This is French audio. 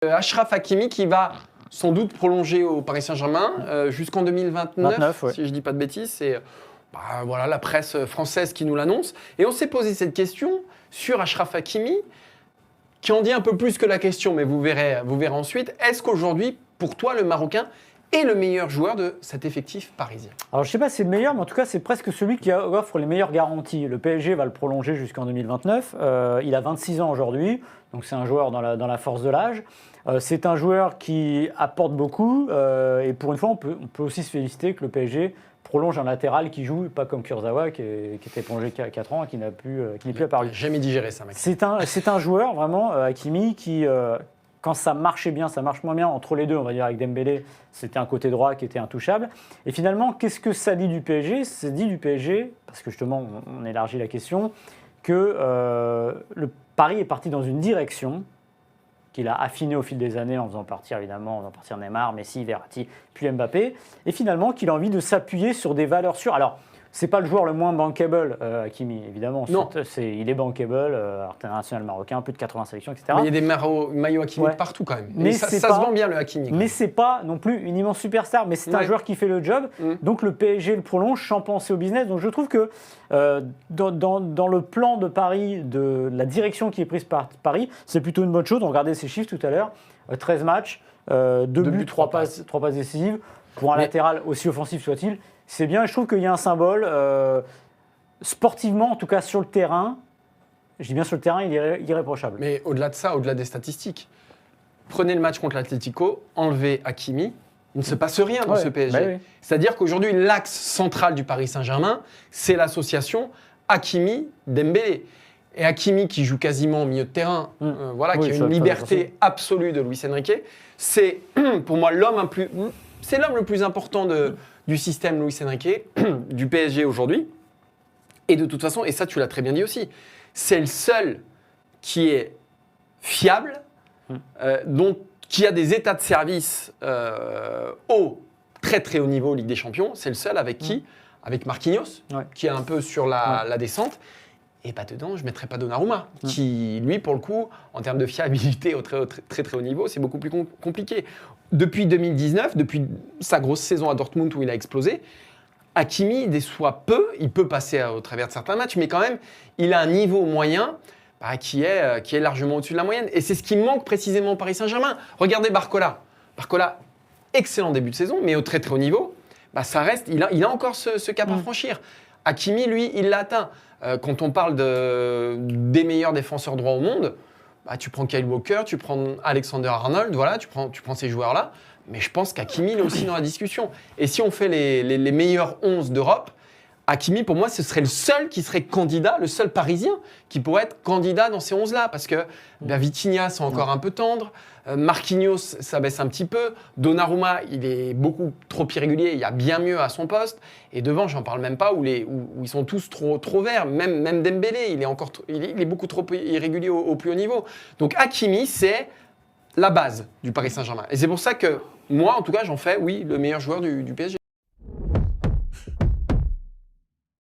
Achraf Hakimi qui va sans doute prolonger au Paris Saint-Germain jusqu'en 2029, ouais. si je ne dis pas de bêtises. C'est voilà, la presse française qui nous l'annonce. Et on s'est posé cette question sur Achraf Hakimi, qui en dit un peu plus que la question, mais vous verrez ensuite. Est-ce qu'aujourd'hui, pour toi, le Marocain est le meilleur joueur de cet effectif parisien? Alors je ne sais pas si c'est le meilleur, mais en tout cas c'est presque celui qui offre les meilleures garanties. Le PSG va le prolonger jusqu'en 2029. Il a 26 ans aujourd'hui, donc c'est un joueur dans la force de l'âge. C'est un joueur qui apporte beaucoup et pour une fois on peut aussi se féliciter que le PSG prolonge un latéral qui joue, pas comme Kurzawa qui était prolongé qu'à 4 ans et qui n'est plus apparu. Jamais digéré ça, mec. C'est un joueur vraiment, Hakimi, qui... quand ça marchait bien, ça marche moins bien. Entre les deux, on va dire avec Dembélé, c'était un côté droit qui était intouchable. Et finalement, qu'est-ce que ça dit du PSG? Ça dit du PSG, parce que justement, on élargit la question, que le Paris est parti dans une direction qu'il a affinée au fil des années en faisant partir, évidemment, Neymar, Messi, Verratti, puis Mbappé. Et finalement, qu'il a envie de s'appuyer sur des valeurs sûres. Alors, c'est pas le joueur le moins bankable, Hakimi, évidemment. Non. Il est bankable, international marocain, plus de 80 sélections, etc. Mais il y a des maillots Hakimi partout quand même. Mais ça se vend bien le Hakimi. Mais c'est pas non plus une immense superstar, mais c'est un joueur qui fait le job. Donc le PSG le prolonge sans penser au business. Donc je trouve que dans le plan de Paris, de la direction qui est prise par Paris, c'est plutôt une bonne chose. On regardait ces chiffres tout à l'heure. 13 matchs, 2 buts, 3 passes décisives. Pour un latéral aussi offensif soit-il, c'est bien. Et je trouve qu'il y a un symbole, sportivement, en tout cas sur le terrain. Je dis bien sur le terrain, il est irréprochable. Mais au-delà de ça, au-delà des statistiques, prenez le match contre l'Atlético, enlevez Hakimi, il ne se passe rien dans ce PSG. Oui. C'est-à-dire qu'aujourd'hui, l'axe central du Paris Saint-Germain, c'est l'association Hakimi-Dembélé. Et Hakimi, qui joue quasiment au milieu de terrain, qui a une liberté absolue de Luis Enrique, c'est pour moi l'homme le plus important du système Luis Enrique, du PSG aujourd'hui. Et de toute façon, et ça tu l'as très bien dit aussi, c'est le seul qui est fiable, qui a des états de service au très très haut niveau Ligue des Champions. C'est le seul avec qui? Avec Marquinhos, qui est un peu sur la descente. Et pas dedans, je ne mettrais pas Donnarumma, qui, lui, pour le coup, en termes de fiabilité au très très haut niveau, c'est beaucoup plus compliqué. Depuis 2019, depuis sa grosse saison à Dortmund où il a explosé, Hakimi déçoit peu. Il peut passer au travers de certains matchs, mais quand même, il a un niveau moyen qui est largement au-dessus de la moyenne. Et c'est ce qui manque précisément au Paris Saint-Germain. Regardez Barcola. Barcola, excellent début de saison, mais au très très haut niveau, ça reste, il a encore ce cap à franchir. Hakimi, lui, il l'a atteint. Quand on parle des meilleurs défenseurs droits au monde, tu prends Kyle Walker, tu prends Alexander Arnold, voilà, tu prends ces joueurs-là. Mais je pense qu'Hakimi est aussi dans la discussion. Et si on fait les meilleurs 11 d'Europe, Hakimi, pour moi, ce serait le seul qui serait candidat, le seul Parisien qui pourrait être candidat dans ces 11-là. Parce que Vitinha, c'est encore un peu tendre. Marquinhos, ça baisse un petit peu. Donnarumma, il est beaucoup trop irrégulier. Il y a bien mieux à son poste. Et devant, j'en parle même pas, où ils sont tous trop verts. Même Dembélé, il est beaucoup trop irrégulier au plus haut niveau. Donc Hakimi, c'est la base du Paris Saint-Germain. Et c'est pour ça que moi, en tout cas, j'en fais, oui, le meilleur joueur du PSG.